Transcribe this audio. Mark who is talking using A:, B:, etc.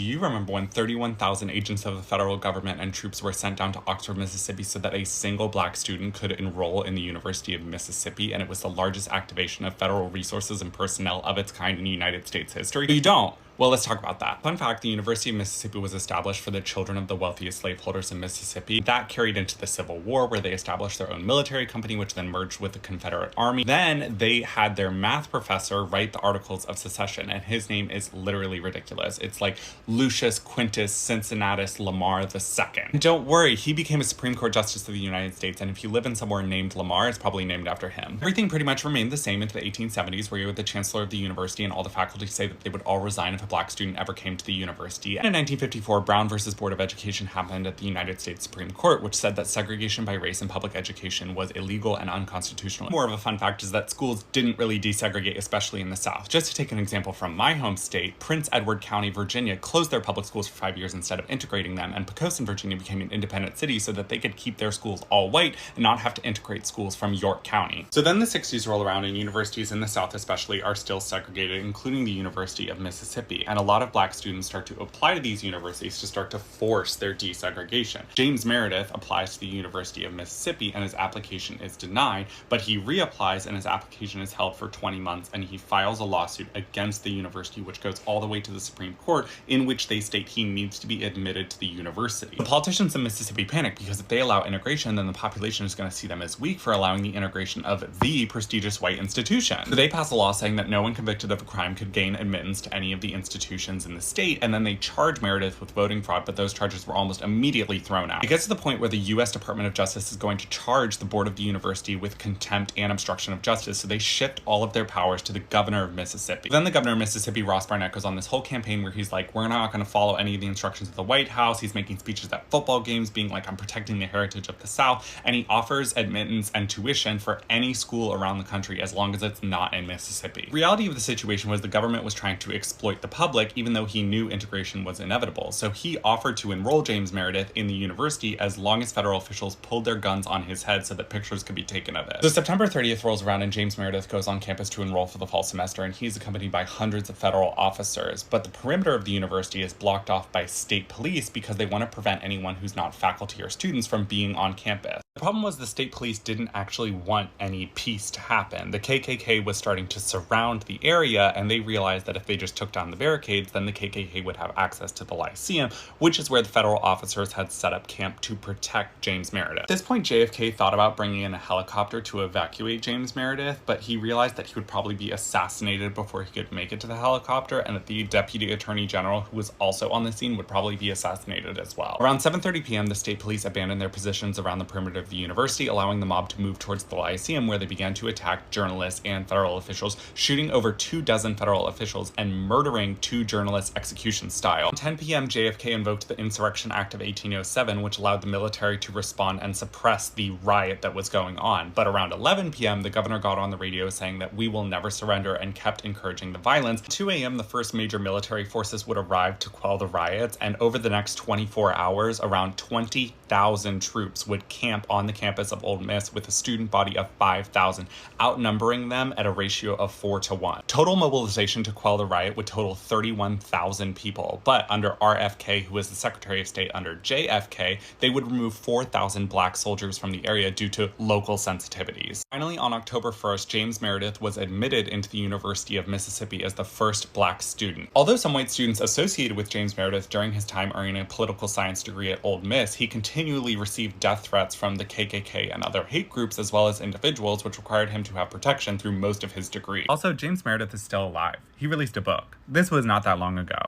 A: You remember when 31,000 agents of the federal government and troops were sent down to Oxford, Mississippi so that a single black student could enroll in the University of Mississippi, and it was the largest activation of federal resources and personnel of its kind in United States history? You don't. Well, let's talk about that. Fun fact, the University of Mississippi was established for the children of the wealthiest slaveholders in Mississippi. That carried into the Civil War, where they established their own military company, which then merged with the Confederate Army. Then they had their math professor write the Articles of Secession, and his name is literally ridiculous. It's like Lucius Quintus Cincinnatus Lamar II. Don't worry, he became a Supreme Court Justice of the United States, and if you live in somewhere named Lamar, it's probably named after him. Everything pretty much remained the same into the 1870s, where you had the Chancellor of the university and all the faculty say that they would all resign if a black student ever came to the university. And in 1954, Brown versus Board of Education happened at the United States Supreme Court, which said that segregation by race in public education was illegal and unconstitutional. More of a fun fact is that schools didn't really desegregate, especially in the South. Just to take an example from my home state, Prince Edward County, Virginia closed their public schools for 5 years instead of integrating them, and Poquoson, Virginia became an independent city so that they could keep their schools all white and not have to integrate schools from York County. So then the 60s roll around and universities in the South especially are still segregated, including the University of Mississippi, and a lot of black students start to apply to these universities to start to force their desegregation. James Meredith applies to the University of Mississippi and his application is denied, but he reapplies and his application is held for 20 months and he files a lawsuit against the university, which goes all the way to the Supreme Court, in which they state he needs to be admitted to the university. The politicians in Mississippi panic because if they allow integration, then the population is going to see them as weak for allowing the integration of the prestigious white institution. So they pass a law saying that no one convicted of a crime could gain admittance to any of the institutions in the state, and then they charge Meredith with voting fraud, but those charges were almost immediately thrown out. It gets to the point where the U.S. Department of Justice is going to charge the board of the university with contempt and obstruction of justice, so they shift all of their powers to the governor of Mississippi. Then the governor of Mississippi, Ross Barnett, goes on this whole campaign where he's like, we're not going to follow any of the instructions of the White House. He's making speeches at football games being like, I'm protecting the heritage of the South, and he offers admittance and tuition for any school around the country as long as it's not in Mississippi. The reality of the situation was the government was trying to exploit the public, even though he knew integration was inevitable. So he offered to enroll James Meredith in the university as long as federal officials pulled their guns on his head so that pictures could be taken of it. So September 30th rolls around and James Meredith goes on campus to enroll for the fall semester, and he's accompanied by hundreds of federal officers. But the perimeter of the university is blocked off by state police because they want to prevent anyone who's not faculty or students from being on campus. The problem was the state police didn't actually want any peace to happen. The KKK was starting to surround the area, and they realized that if they just took down the barricades, then the KKK would have access to the Lyceum, which is where the federal officers had set up camp to protect James Meredith. At this point, JFK thought about bringing in a helicopter to evacuate James Meredith, but he realized that he would probably be assassinated before he could make it to the helicopter, and that the Deputy Attorney General, who was also on the scene, would probably be assassinated as well. Around 7:30 p.m., the state police abandoned their positions around the perimeter of the university, allowing the mob to move towards the Lyceum, where they began to attack journalists and federal officials, shooting over 24 federal officials and murdering 2 journalists execution style. At 10 p.m., JFK invoked the Insurrection Act of 1807, which allowed the military to respond and suppress the riot that was going on. But around 11 p.m., the governor got on the radio saying that we will never surrender and kept encouraging the violence. At 2 a.m., the first major military forces would arrive to quell the riots, and over the next 24 hours, around 20,000 troops would camp on the campus of Ole Miss with a student body of 5,000, outnumbering them at a ratio of 4-to-1. Total mobilization to quell the riot would total 31,000 people, but under RFK, who was the Secretary of State under JFK, they would remove 4,000 black soldiers from the area due to local sensitivities. Finally, on October 1st, James Meredith was admitted into the University of Mississippi as the first black student. Although some white students associated with James Meredith during his time earning a political science degree at Ole Miss, he continually received death threats from the KKK and other hate groups, as well as individuals, which required him to have protection through most of his degree. Also, James Meredith is still alive. He released a book. This was not that long ago.